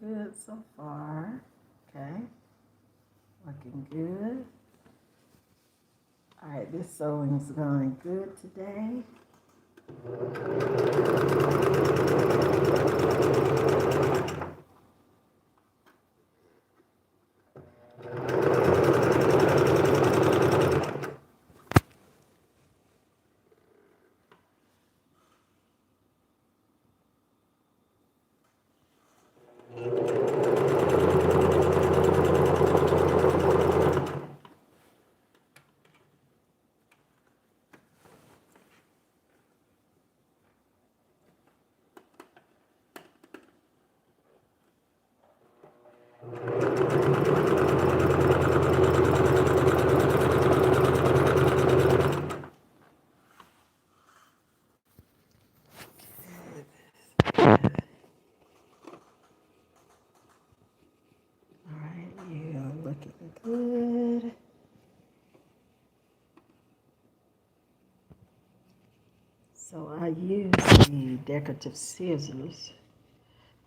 good so far. Okay, looking good. All right, this sewing's going good today. Looking good. So I use the decorative scissors,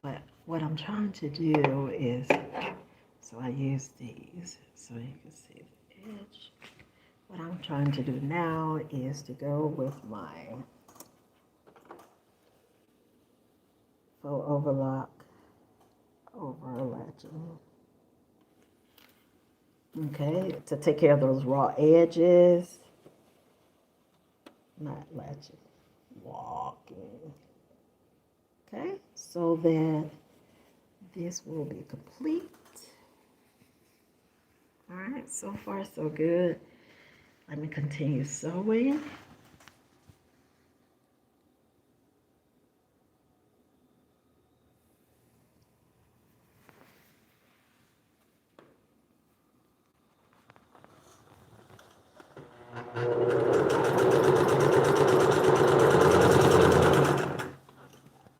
but what I'm trying to do is, so I use these so you can see the edge. What I'm trying to do now is to go with my faux overlock overlatching. Okay, to take care of those raw edges. Not latching, walking. Okay, so that this will be complete. All right, so far so good. Let me continue sewing.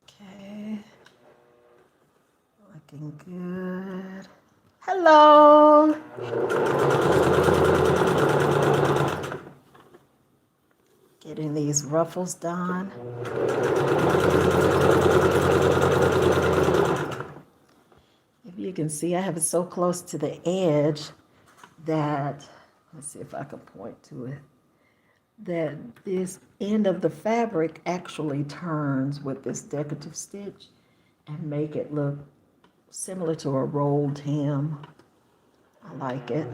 Okay, looking good. Hello. Getting these ruffles done. If you can see, I have it so close to the edge that, let's see if I can point to it, that this end of the fabric actually turns with this decorative stitch and make it look similar to a rolled hem. I like it.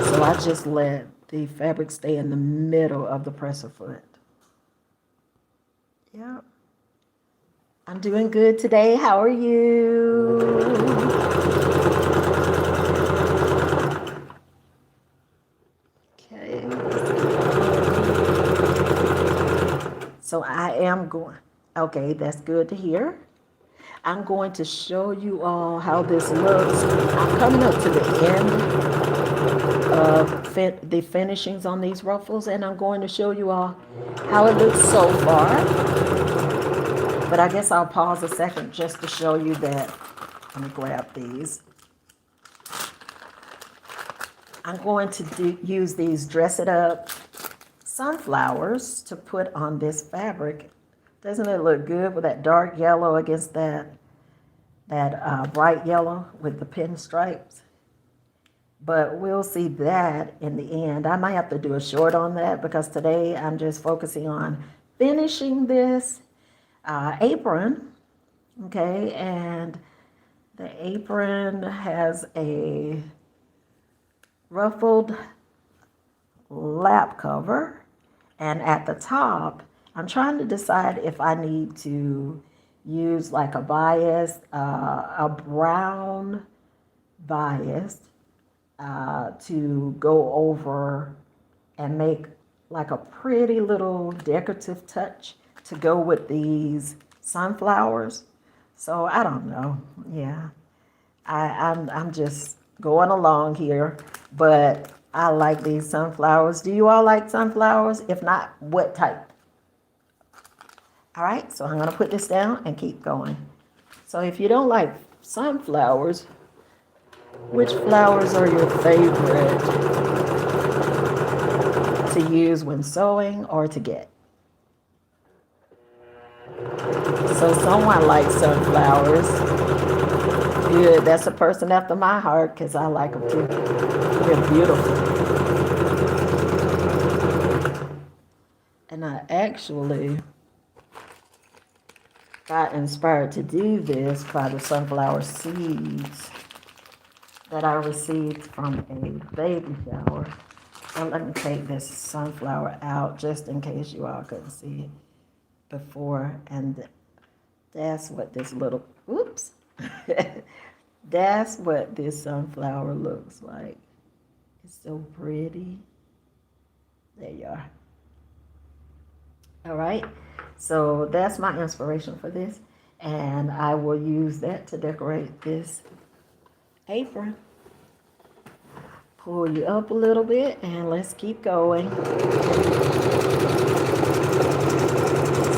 So I just let the fabric stay in the middle of the presser foot. Yep. I'm doing good today. How are you? Okay. So I am going, okay, that's good to hear. I'm going to show you all how this looks. I'm coming up to the end of the finishings on these ruffles, and I'm going to show you all how it looks so far. But I guess I'll pause a second just to show you that. Let me grab these. I'm going to use these Dress It Up sunflowers to put on this fabric. Doesn't it look good with that dark yellow against that bright yellow with the pinstripes? But we'll see that in the end. I might have to do a short on that because today I'm just focusing on finishing this apron. Okay, and the apron has a ruffled lap cover, and at the top I'm trying to decide if I need to use like a bias, a brown bias to go over and make like a pretty little decorative touch to go with these sunflowers. So I don't know. Yeah, I'm just going along here, but I like these sunflowers. Do you all like sunflowers? If not, what type? All right, so I'm gonna put this down and keep going. So if you don't like sunflowers, which flowers are your favorite to use when sewing or to get? So someone likes sunflowers. Good, that's a person after my heart because I like them too. They're beautiful. And I actually got inspired to do this by the sunflower seeds that I received from a baby shower. So let me take this sunflower out just in case you all couldn't see it before. And that's what this little, oops. That's what this sunflower looks like. It's so pretty. There you are. All right. So that's my inspiration for this. And I will use that to decorate this apron. Pull you up a little bit and let's keep going.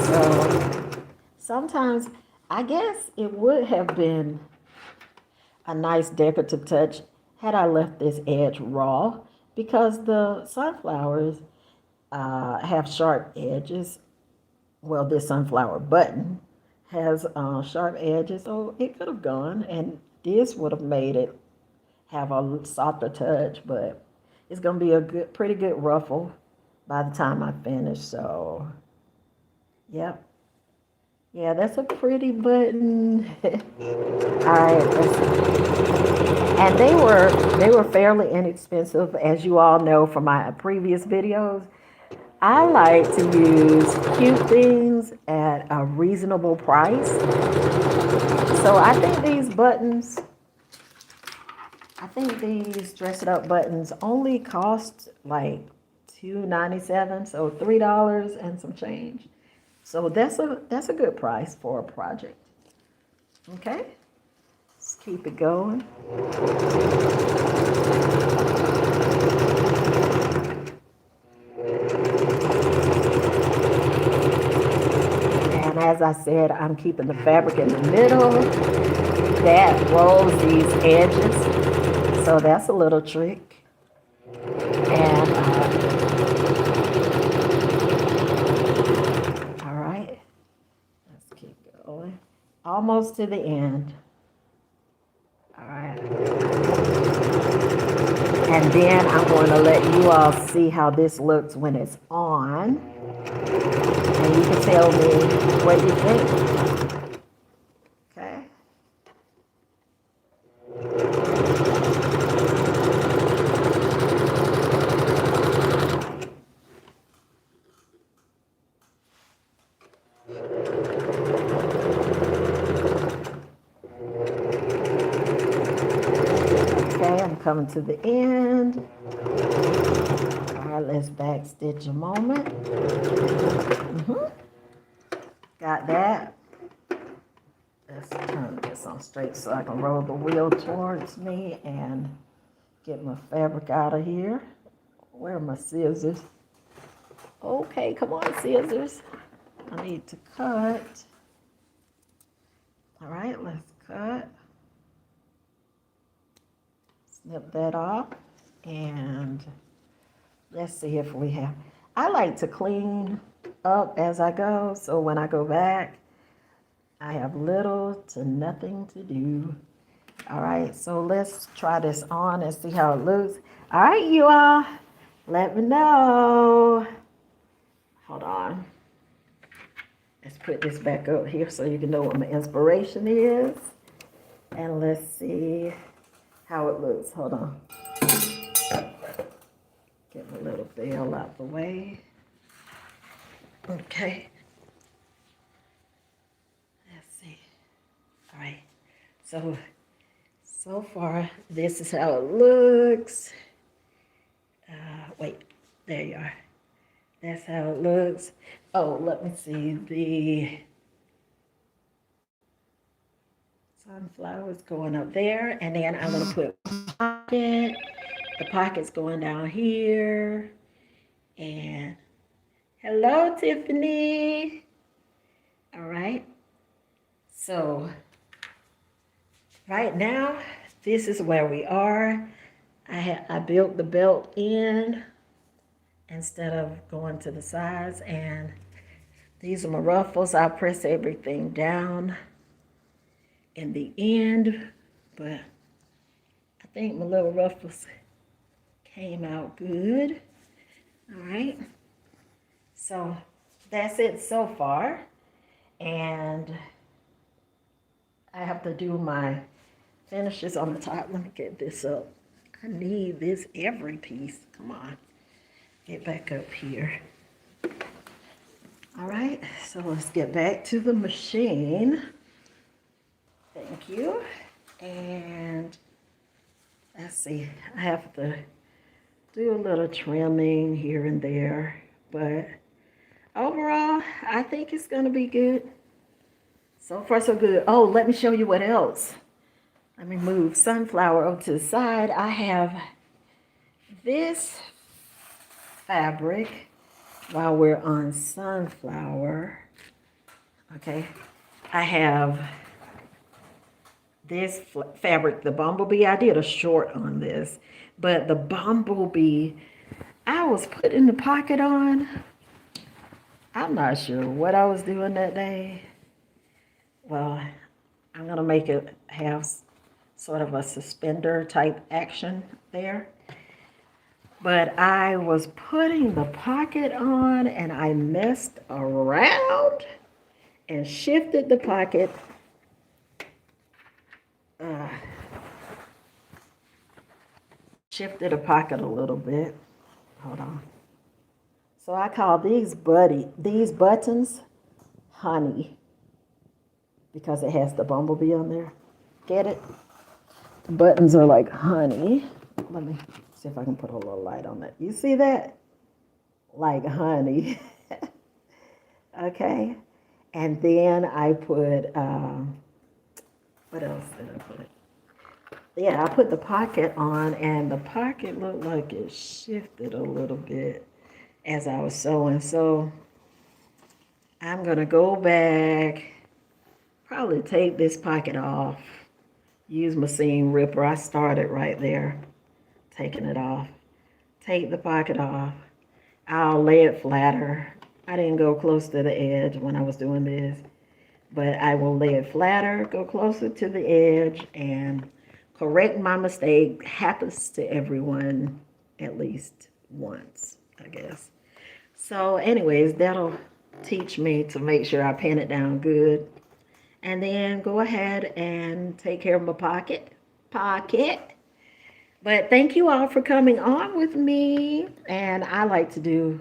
So sometimes I guess it would have been a nice decorative touch had I left this edge raw because the sunflowers have sharp edges. Well, this sunflower button has sharp edges, so it could have gone, and this would have made it have a softer touch, but it's gonna be a pretty good ruffle by the time I finish. So, yep, yeah, that's a pretty button. All right, and they were fairly inexpensive, as you all know from my previous videos. I like to use cute things at a reasonable price. So I think these dress it up buttons only cost like $2.97, so $3 and some change. So that's a good price for a project. Okay, let's keep it going. And as I said, I'm keeping the fabric in the middle. That rolls these edges. So that's a little trick. And all right, let's keep going. Almost to the end. All right. And then I'm going to let you all see how this looks when it's on. And you can tell me what you think. Okay. Okay, I'm coming to the end. All right, let's back stitch a moment. Got that. Let's turn this on straight so I can roll the wheel towards me and get my fabric out of here. Where are my scissors? Okay, come on, scissors. I need to cut. All right, let's cut. Snip that off. And let's see if we have. I like to clean up as I go, so when I go back, I have little to nothing to do. All right, so let's try this on and see how it looks. All right, you all, let me know. Hold on. Let's put this back up here so you can know what my inspiration is. And let's see how it looks. Hold on. Get my little bell out the way. Okay. Let's see. All right. So far, this is how it looks. Wait, there you are. That's how it looks. Oh, let me see. The sunflowers going up there, and then I'm gonna put pocket. The pocket's going down here. And hello, Tiffany. All right. So right now, this is where we are. I built the belt in instead of going to the sides, and These are my ruffles. I'll press everything down in the end, but I think my little ruffles came out good. All right, so that's it so far, and I have to do my finishes on the top. Let me get this up. I need this every piece. Come on, get back up here. All right, so let's get back to the machine. Thank you. And let's see, I have to do a little trimming here and there, but overall, I think it's gonna be good. So far, so good. Oh, let me show you what else. Let me move sunflower over to the side. I have this fabric while we're on sunflower. Okay, I have this fabric, the bumblebee. I did a short on this, but the bumblebee, I was putting the pocket on. I'm not sure what I was doing that day. Well, I'm gonna make it have sort of a suspender type action there. But I was putting the pocket on and I messed around and shifted the pocket. Shifted the pocket a little bit. Hold on. So I call these buttons honey because it has the bumblebee on there. Get it? The buttons are like honey. Let me see if I can put a little light on that. You see that? Like honey. Okay. And then I put, what else did I put? Yeah, I put the pocket on, and the pocket looked like it shifted a little bit as I was sewing. So I'm going to go back, probably take this pocket off, use my seam ripper. I started right there, taking it off. Take the pocket off. I'll lay it flatter. I didn't go close to the edge when I was doing this, but I will lay it flatter, go closer to the edge, and correct my mistake. Happens to everyone at least once, I guess. So anyways, that'll teach me to make sure I pin it down good. And then go ahead and take care of my pocket. But thank you all for coming on with me. And I like to do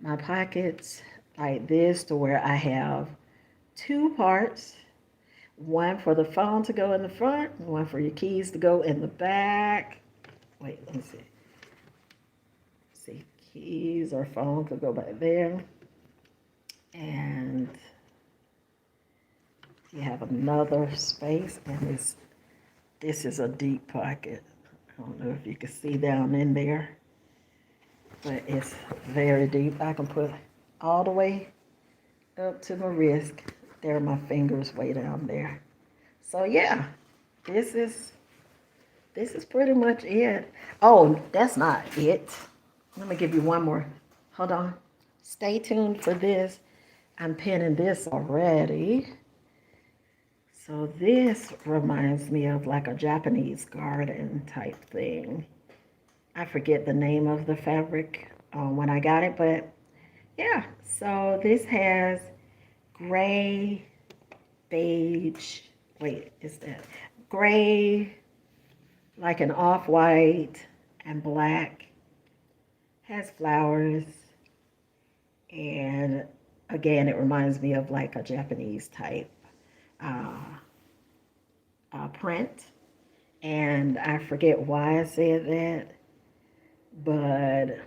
my pockets like this to where I have two parts. One for the phone to go in the front, one for your keys to go in the back. Wait, let me see. See, keys or phone could go back there. And you have another space, and this is a deep pocket. I don't know if you can see down in there, but it's very deep. I can put all the way up to my wrist. There are my fingers way down there. So yeah, this is pretty much it. Oh, that's not it. Let me give you one more. Hold on. Stay tuned for this. I'm pinning this already. So this reminds me of like a Japanese garden type thing. I forget the name of the fabric when I got it, but yeah. So this has gray, beige, wait, is that gray, like an off-white, and black. Has flowers, and again, it reminds me of like a Japanese type print. And I forget why I said that, but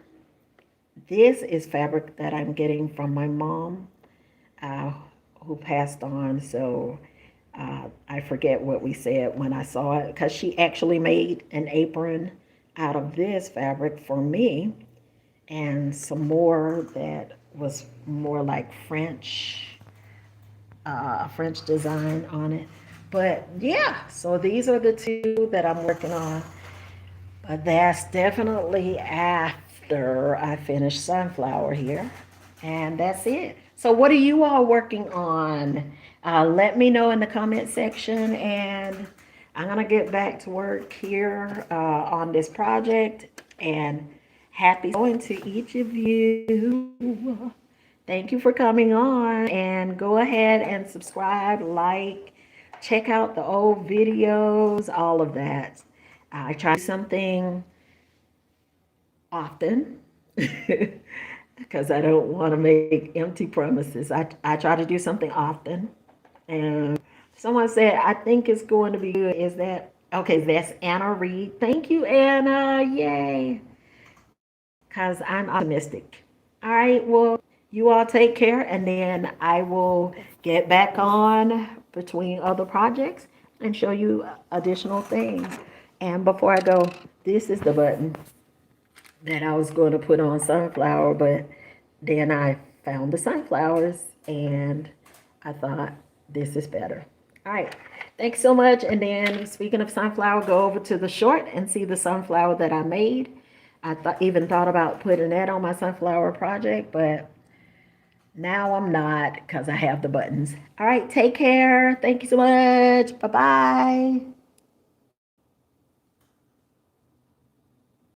this is fabric that I'm getting from my mom, who passed on. So I forget what we said when I saw it, because she actually made an apron out of this fabric for me, and some more that was more like French design on it. But yeah, so these are the two that I'm working on. But that's definitely after I finish sunflower here. And that's it. So what are you all working on? Let me know in the comment section, and I'm gonna get back to work here on this project. And happy going to each of you. Thank you for coming on, and go ahead and subscribe, like, check out the old videos, all of that. I try something often because I don't want to make empty promises. I try to do something often. And someone said, I think it's going to be good. Is that okay? That's Anna Reed. Thank you, Anna. Yay. Because I'm optimistic. All right. Well, you all take care, and then I will get back on between other projects and show you additional things. And before I go, this is the button that I was going to put on sunflower, but then I found the sunflowers and I thought this is better. All right. Thanks so much. And then speaking of sunflower, go over to the short and see the sunflower that I made. Even thought about putting that on my sunflower project, but now I'm not because I have the buttons. All right. Take care. Thank you so much. Bye-bye.